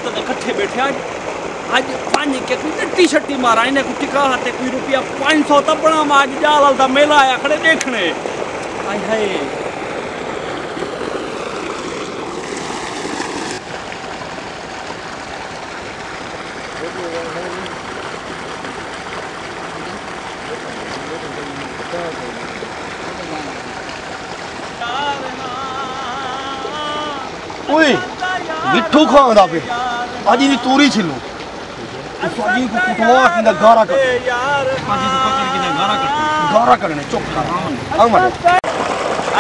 दोस्त इकट्ठे बैठे आज पानी के कोई टी शर्टी मारा इन्हें कुछ टिका हाथे कोई रुपया 500 तबना में आज जाल दा मेला आया खड़े देखने आय हाय ओए मिठू खांदा पे आज नी तूरी छिलू साजी को कुटवा के ना गारा कर साजी को पकड़ के ना गारा करने चुप कर अमन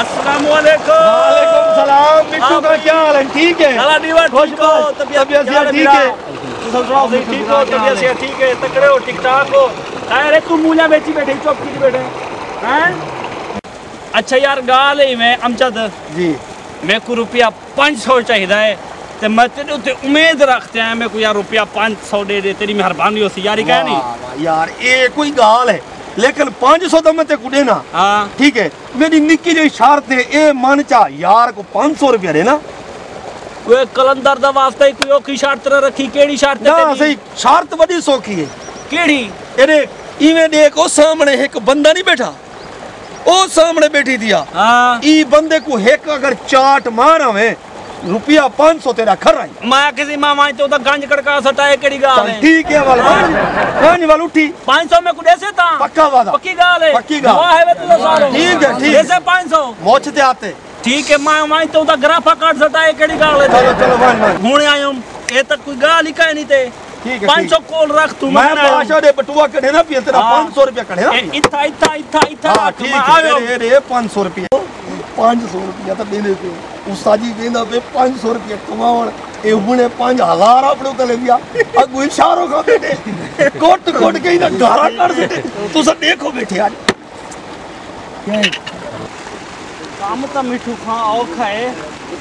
अस्सलाम वालेकुम वालेकुम सलाम मिठू का क्या हाल है ठीक है साला दीवार ठीक हो तबीयत ठीक है तू सब सुनाओ सही ठीक हो तबीयत से ठीक है तकड़े हो ठीक ठाक हो अरे तू मूला बेची बैठे चुप की बैठे हैं अच्छा यार गाल है मैं अमजद जी मेरे को रुपया 500 चाहिए है ते मैं तेरे उते उम्मीद रखते हैं मेरे को यार रुपया 500 दे दे तेरी मेहरबानी होसी यार क्या नहीं यार ये कोई गाल है लेकिन 500 तो मैं ते को देना हां ठीक है मेरी निक्की जो शर्त है ए मन चा यार को 500 रुपया देना कोई कलंदर दा वास्ते कोई ओखी शर्त रखी केड़ी शर्त है ना सही शर्त बड़ी सौखी है केड़ी अरे इवें देखो सामने एक बंदा नहीं बैठा ओ सामने बैठी दिया हां ई बंदे को एक अगर चाट मारावे रुपया 500 तेरा खराई मैं किसी मामा तो गंज कड़का सटाए केड़ी गाल है ठीक है वाल गंज वाल उठी 500 में को देसे ता पक्का वादा पक्की गाल है पक्की गाल वाह है तू सारो ठीक है ठीक देसे 500 मोचते आते ठीक है मैं तो ग्राफा काट सटाए केड़ी गाल है चलो चलो मान हुणे आयो ए तक कोई गाल ही कह नहीं ते ठीक है 500 कोल रख तू मैं बादशाह दे बटुआ कढ़े ना पिए तेरा 500 रुपया कढ़े ना इथा इथा इथा इथा हां ठीक है रे 500 रुपया 500 रुपया तो देने पे उस्तादी कहंदा पे 500 रुपया कमावण ए हुणे 5000 अपने उते ले लिया अगु इशारो का बेटे कोट कोट के ना गारा कर दे तू सब देखो बैठे आज क्या काम तो मिठू खां औखा है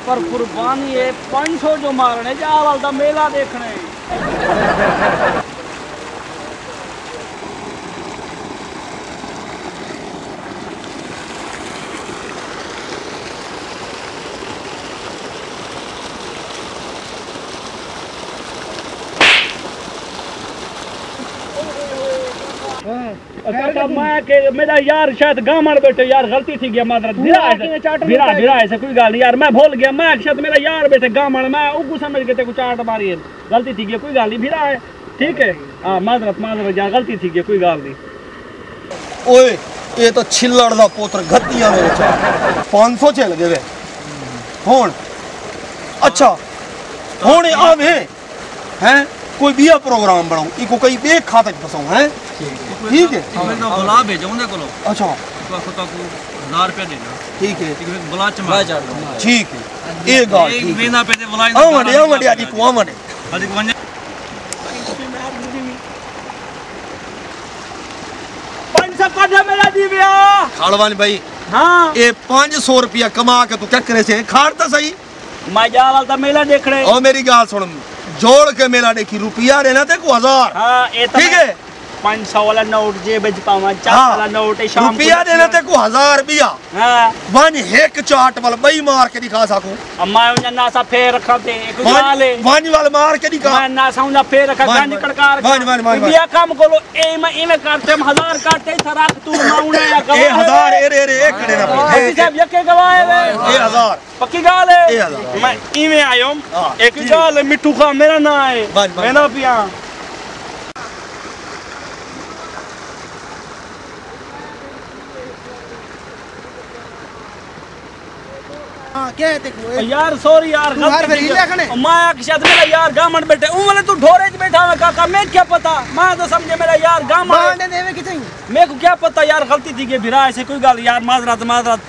पर कुर्बानी है 500 जो मारने जा दा मेला देखने मेरा यार शायद गामड़ बैठे यार गलती थी गया मादरत भिरा ऐसे कोई गाल नहीं यार मैं भूल गया मैं शायद मेरा यार बैठे गामड़ मैं उगू समझ के तेको चाट मारी है गलती थी गया कोई गाल नहीं भिरा है ठीक है हां मादरत यार गलती थी गया कोई गाल नहीं ओए ये तो छिल्लड़ दा पुत्र गद्दियां मेरे चा 500 चल गए हुन अच्छा हुन आवे हैं कोई बिया प्रोग्राम बनाऊं इको कई देख खाता फसाऊं हैं ठीक है मैं तो बुला भेजो उन्हें को अच्छा तो को 1000 रुपया देना ठीक है एक बुला चमा ठीक है ए गाल एक बिना पे दे बुलाई आमड़े आदि को आमड़े आदि को पंचा मेरा दीविया खालवान भाई हां ए 500 रुपया कमा के तू क्या करे से खाड़ तो सही मैं जा वाला मेला देख रहे ओ मेरी गाल सुन जोड़ के मेला देखी रुपया देना ते को 1000 हां ए तो ठीक है 500 वाला नोट जे बेच पावा 4 वाला नोट शाम रुपया देना ते को 1000 रुपया हां वन एक चाट वाल बई मार के दिखा सकूं अम्मा उन्हें ना सा फेर रखा थे एक वाले वन वाल मार के दिखा मैं ना साउंडा फेर रखा गंज कड़कार वन बिया काम कोलो ए मैं काटते हम 1000 काटते था रख तू माउने या गवा ए 1000 ए एक करे ना साहब यके गवाए वे ए 1000 पक्की गाल है मैं इवे आयो एक गाल मिठू खा मेरा ना है मैं ना पिया हां क्या है देखो यार सॉरी यार मैं शायद मेरा यार गामड़ बैठे ऊ वाले तू ढोरे च बैठा है काका मैं क्या पता मैं तो समझे मेरा यार गामड़ मारने देवे किथे मेरे को क्या पता यार गलती थी के भिरा ऐसे कोई गल यार माजरत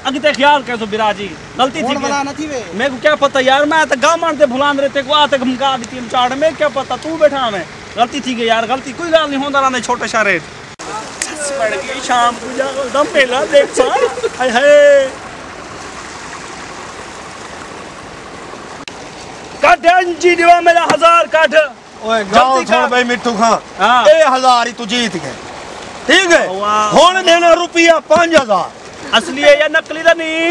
अगते ख्याल कर सो बिरा जी गलती थी बोला नहीं वे मेरे को क्या पता यार मैं तो गामड़ ते भुलान रहते को आते घमका दी टीम चाड़ में क्या पता तू बैठा मैं गलती थी के यार गलती कोई गल नहीं होंदा रहने छोटे सारे पड़ गई शाम को जा दम मेला देख सा हाय हाय काट अंजी दिवा मेरा 1000 काट ओए गाल छोड़ भाई मिट्टू खां ए 1000 ही तू जीत गए ठीक है हुन देना रुपया 5000 असली है या नकली दा नहीं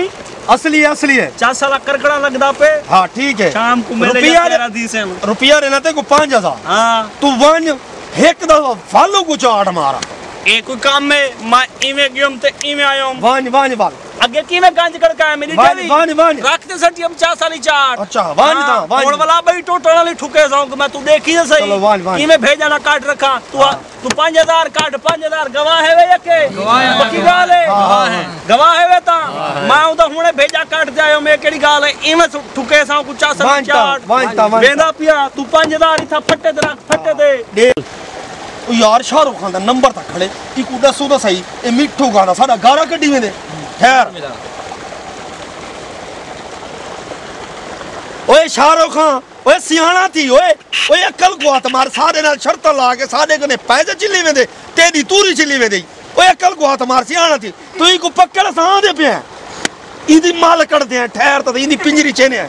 असली है असली है। 4 साल करकड़ा लगदा पे। हाँ ठीक है। शाम को मेरे रुपया दी से रुपया रहना ते को 5000। हाँ तू वन एक दफा फालू को चाट मारा। एक कोई काम में मैं इमे गयम ते इमे आयम। वन वन वाल आगे की में गांज करका है मेरी वन टेली। वन वन रखते सटी हम 4 साली चाट। अच्छा वन था वन। और वाला भाई टोटल वाली ठुके जाऊं मैं तू देखी है सही। चलो वन वन। इमे भेजा ना काट रखा तू 5000 काट 5000 गवाह है वे के बाकी गाल है गवाह है वे ता मैं उदा हुने भेजा काट जायो मैं केड़ी गाल है इमे ठुके सां को 4 साली चाट वेंदा पिया तू 5000 इथा फटे दे ओ यार शाहरुख खान दा नंबर तक खड़े इको दसो तो सही ए मिठू गाना साडा गारा कड्डी वेंदे खैर। ओए शाहरुख खान ओए सियाना थी ओए ओए अकल को हाथ मार साडे नाल शर्त ला के साडे कने पैसे चिल्ली वेंदे तेरी तूरी चिल्ली वेंदे ओए अकल को हाथ मार सियाना थी तू इको पकड़ सां दे पे इदी माल कड़ दे ठहर तो इदी पिंजरी चेने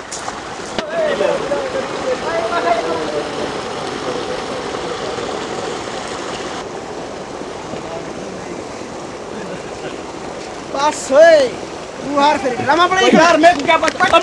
बस ओए तू हार फिर ड्रामा पड़ेगा यार। मैं क्या पता